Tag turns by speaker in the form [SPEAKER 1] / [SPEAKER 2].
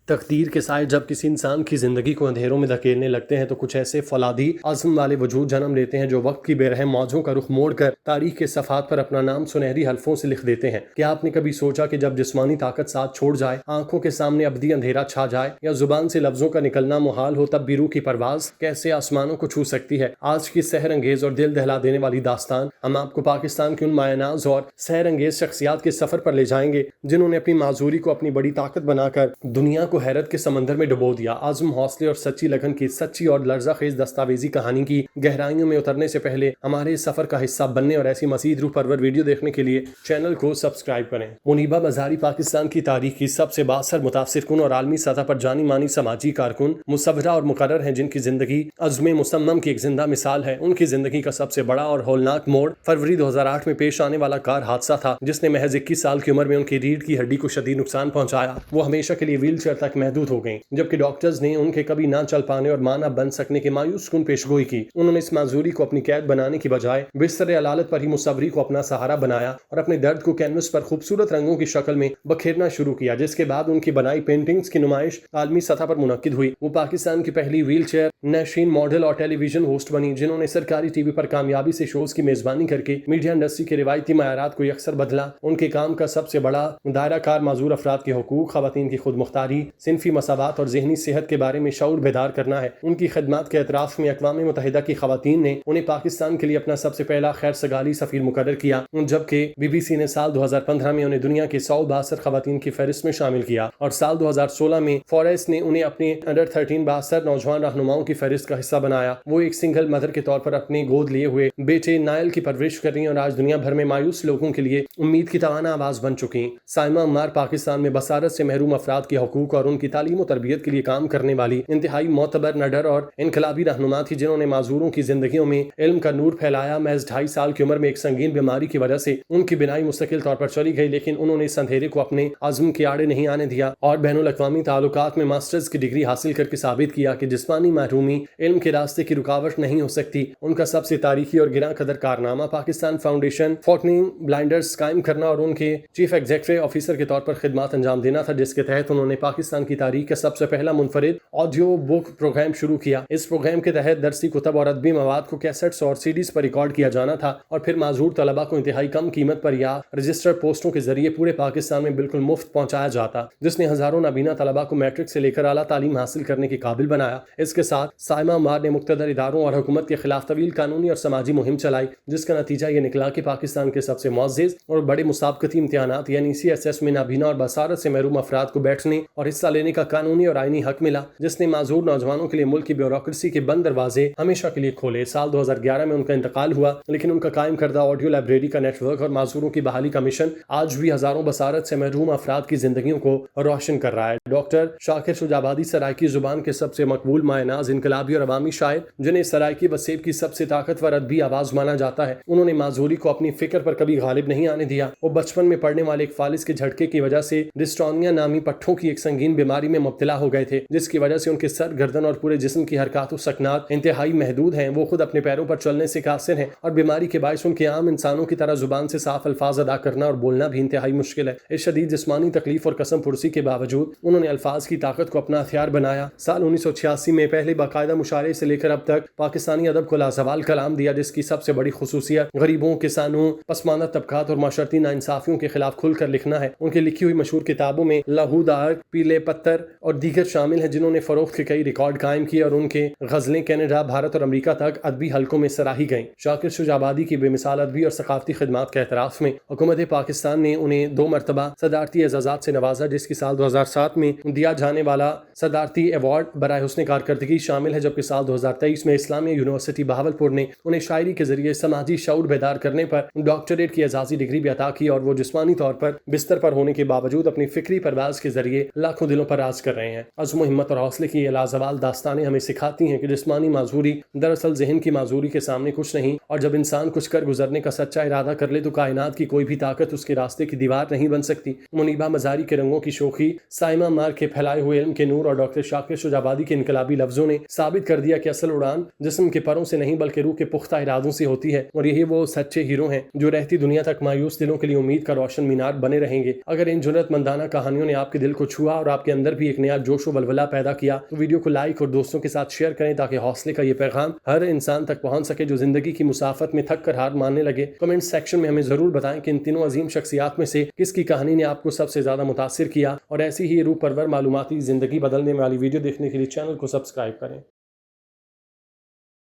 [SPEAKER 1] تقدیر کے سائے جب کسی انسان کی زندگی کو اندھیروں میں دھکیلنے لگتے ہیں تو کچھ ایسے فولادی عزم والے وجود جنم لیتے ہیں جو وقت کی بے رحم موجوں کا رخ موڑ کر تاریخ کے صفحات پر اپنا نام سنہری حلفوں سے لکھ دیتے ہیں۔ کیا آپ نے کبھی سوچا کہ جب جسمانی طاقت ساتھ چھوڑ جائے، آنکھوں کے سامنے ابدی اندھیرا چھا جائے یا زبان سے لفظوں کا نکلنا محال ہو، تب بھی روح کی پرواز کیسے آسمانوں کو چھو سکتی ہے؟ آج کی سحر انگیز اور دل دہلا دینے والی داستان ہم آپ کو پاکستان کی ان مایہ ناز اور سحر انگیز شخصیات کے سفر پر لے جائیں گے جنہوں نے اپنی معذوری کو اپنی بڑی طاقت بنا کر دنیا کو حیرت کے سمندر میں ڈبو دیا۔ عزم، حوصلے اور سچی لگن کی سچی اور لرزہ خیز دستاویزی کہانی کی گہرائیوں میں اترنے سے پہلے ہمارے اس سفر کا حصہ بننے اور ایسی مزید روح پرور ویڈیو دیکھنے کے لیے چینل کو سبسکرائب کریں۔ منیبہ مزاری پاکستان کی تاریخ کی سب سے بااثر، متاثر کن اور عالمی سطح پر جانی مانی سماجی کارکن، مصورہ اور مقرر ہیں جن کی زندگی عزم مصمم کی ایک زندہ مثال ہے۔ ان کی زندگی کا سب سے بڑا اور ہولناک موڑ فروری 2008 میں پیش آنے والا کار حادثہ تھا جس نے محض 21 سال کی عمر میں ان کی ریڑھ کی ہڈی کو شدید نقصان پہنچایا۔ وہ ہمیشہ کے لیے ویل چیئر تک محدود ہو گئیں جبکہ ڈاکٹرز نے ان کے کبھی نہ چل پانے اور ماں نہ بن سکنے کی مایوس کن پیشگوئی کی۔ انہوں نے اس معذوری کو اپنی قید بنانے کی بجائے بستر علالت پر ہی مصوری کو اپنا سہارا بنایا اور اپنے درد کو کینوس پر خوبصورت رنگوں کی شکل میں بکھیرنا شروع کیا، جس کے بعد ان کی بنائی پینٹنگز کی نمائش عالمی سطح پر منعقد ہوئی۔ وہ پاکستان کی پہلی ویل چیئر نشین ماڈل اور ٹیلی ویژن ہوسٹ بنی جنہوں نے سرکاری ٹی وی پر کامیابی سے شوز کی میزبانی کر کے میڈیا انڈسٹری کے روایتی معیارات کو یکسر بدلا۔ ان کے کام کا سب سے بڑا دائرہ کار معذور افراد کے حقوق، خواتین کی خود مختاری، صنفی مساوات اور ذہنی صحت کے بارے میں شعور بیدار کرنا ہے۔ ان کی خدمات کے اعتراف میں اقوام متحدہ کی خواتین نے انہیں پاکستان کے لیے اپنا سب سے پہلا خیر سگالی سفیر مقرر کیا، جبکہ بی بی سی نے سال 2015 میں انہیں دنیا کی 100 بااثر خواتین کی فہرست میں شامل کیا اور سال 2016 میں فوربس نے انہیں اپنے انڈر 13 بااثر نوجوان رہنماؤں کی فہرست کا حصہ بنایا۔ وہ ایک سنگل مدر کے طور پر اپنے گود لیے ہوئے بیٹے نائل کی پرورش کر رہی ہیں اور آج دنیا بھر میں مایوس لوگوں کے لیے امید کی توانا آواز بن چکی۔ سائمہ عمار پاکستان میں بصارت سے محروم افراد کے حقوق اور ان کی تعلیم و تربیت کے لیے کام کرنے والی انتہائی معتبر، نڈر اور انقلابی رہنما تھی جنہوں نے معذوروں کی زندگیوں میں علم کا نور پھیلایا۔ محض 2.5 سال کی عمر میں ایک سنگین بیماری کی وجہ سے ان کی بینائی مستقل طور پر چلی گئی، لیکن انہوں نے اس اندھیرے کو اپنے عزم کے آڑے نہیں آنے دیا اور بین الاقوامی تعلقات میں ماسٹرز کی ڈگری حاصل کر کے ثابت کیا کہ جسمانی محرومی علم کے راستے کی رکاوٹ نہیں ہو سکتی۔ ان کا سب سے تاریخی اور گراں قدر کارنامہ پاکستان فاؤنڈیشن فار بلائنڈرز قائم کرنا اور ان کے چیف ایگزیکٹو آفیسر کے طور پر خدمات انجام دینا تھا، جس کے تحت انہوں نے پاکستان کی تاریخ کا سب سے پہلا منفرد آڈیو بک پروگرام شروع کیا۔ اس پروگرام کے تحت درسی کتب اور ادبی مواد کو کیسٹس اور سی ڈیز پر ریکارڈ کیا جانا تھا اور پھر معذور طلباء کو انتہائی کم قیمت پر یا رجسٹر پوسٹوں کے ذریعے پورے پاکستان میں بالکل مفت پہنچایا جاتا، جس نے ہزاروں نابینا طلباء کو میٹرک سے لے کر اعلیٰ تعلیم حاصل کرنے کے قابل بنایا۔ اس کے ساتھ سائمہ عمار نے مقتدر اداروں اور حکومت کے خلاف طویل قانونی اور سماجی مہم چلائی، جس کا نتیجہ یہ نکلا کہ پاکستان کے سب سے معزز اور بڑے مسابقتی امتحانات یعنی CSS میں نابینا اور بصارت سے محروم افراد کو بیٹھنے اور حصہ لینے کا قانونی اور آئینی حق ملا، جس نے معذور نوجوانوں کے لیے ملک کی بیوروکریسی کے بند دروازے ہمیشہ کے لیے کھولے۔ سال 2011 میں ان کا انتقال ہوا، لیکن ان کا قائم کردہ آڈیو لائبریری کا نیٹ ورک اور معذوروں کی بحالی کا مشن آج بھی ہزاروں بصارت سے محروم افراد کی زندگیوں کو روشن کر رہا ہے۔ ڈاکٹر شاکر شجابادی سرائکی زبان کے سب سے مقبول مایہ ناز انقلابی اور عوامی شاعر، جنہیں سرائکی و سیب کی سب سے طاقتور ادبی آواز مانا جاتا ہے، انہوں نے معذوری کو اپنی فکر پر کبھی غالب نہیں آنے دیا۔ وہ بچپن میں پڑنے والے ایک فالج کے جھٹکے کی وجہ سے ڈسٹونیا نامی پٹھوں کی ایک سنگین بیماری میں مبتلا ہو گئے تھے، جس کی وجہ سے ان کے سر، گردن اور پورے جسم کی حرکات و سکنات انتہائی محدود ہیں۔ وہ خود اپنے پیروں پر چلنے سے قاصر ہیں اور بیماری کے باعث ان کے عام انسانوں کی طرح زبان سے صاف الفاظ ادا کرنا اور بولنا بھی انتہائی مشکل ہے۔ اس شدید جسمانی تکلیف اور قسم پرسی کے باوجود انہوں نے الفاظ کی طاقت کو اپنا ہتھیار بنایا۔ سال 1986 میں پہلے باقاعدہ مشاعرے سے لے کر اب تک پاکستانی ادب کو لازوال کلام دیا، جس کی سب سے بڑی خصوصیت غریبوں، کسانوں، پسماندہ طبقات اور معاشرتی ناانصافیوں کے خلاف کھل کر لکھنا ہے۔ ان کی لکھی ہوئی مشہور کتابوں میں لہو داغ، پیلے پتھر اور دیگر شامل ہیں، جنہوں نے فروخت کے کئی ریکارڈ قائم کیے اور ان کے غزلیں کینیڈا، بھارت اور امریکہ تک ادبی حلقوں میں سراہی گئیں۔ شاکر شجابادی کی بے مثال ادبی اور ثقافتی خدمات کے اعتراف میں حکومت پاکستان نے انہیں 2 مرتبہ صدارتی اعزازات سے نوازا، جس کی سال 2007 میں دیا جانے والا صدارتی ایوارڈ برائے حسن کارکردگی شامل ہے، جبکہ سال 2023 میں اسلامیہ یونیورسٹی بہاولپور نے انہیں شاعری کے ذریعے سماجی شعور بیدار کرنے پر ڈاکٹریٹ کی اعزازی ڈگری بھی عطا کی اور وہ جسمانی طور پر بستر پر ہونے کے باوجود اپنی فکری پرواز کے ذریعے لاکھوں دلوں پر راج کر رہے ہیں۔ عزم و ہمت اور حوصلے کی یہ لازوال داستانیں ہمیں سکھاتی ہیں کہ جسمانی معذوری دراصل ذہن کی معذوری کے سامنے کچھ نہیں، اور جب انسان کچھ کر گزرنے کا سچا ارادہ کر لے تو کائنات کی کوئی بھی طاقت اس کے راستے کی دیوار نہیں بن سکتی۔ منیبہ مزاری کے رنگوں کی شوخی، سائمہ عمار کے پھیلائے ہوئے علم کے نور اور ڈاکٹر شاکر شجابادی کے انقلابی لفظوں نے ثابت کر دیا کہ اصل اڑان جسم کے پروں سے نہیں بلکہ روح کے پختہ ارادوں سے ہوتی ہے، اور یہی وہ سچے ہیرو ہیں جو رہتی دنیا تک مایوس دلوں کے لیے امید کا روشن مینار بنے رہیں گے۔ اگر ان جرأت مندانہ کہانیوں نے آپ کے دل کو چھوا اور آپ کے اندر بھی ایک نیا جوش و ولولہ پیدا کیا تو ویڈیو کو لائک اور دوستوں کے ساتھ شیئر کریں تاکہ حوصلے کا یہ پیغام ہر انسان تک پہنچ سکے جو زندگی کی مسافت میں تھک کر ہار ماننے لگے۔ کمنٹ سیکشن میں ہمیں ضرور بتائیں کہ ان تینوں عظیم شخصیات میں سے کس کی کہانی نے آپ کو سب سے زیادہ متاثر کیا، اور ایسی ہی روح پرور معلوماتی زندگی بدلنے والی ویڈیو دیکھنے کے لیے چینل کو سبسکرائب کریں۔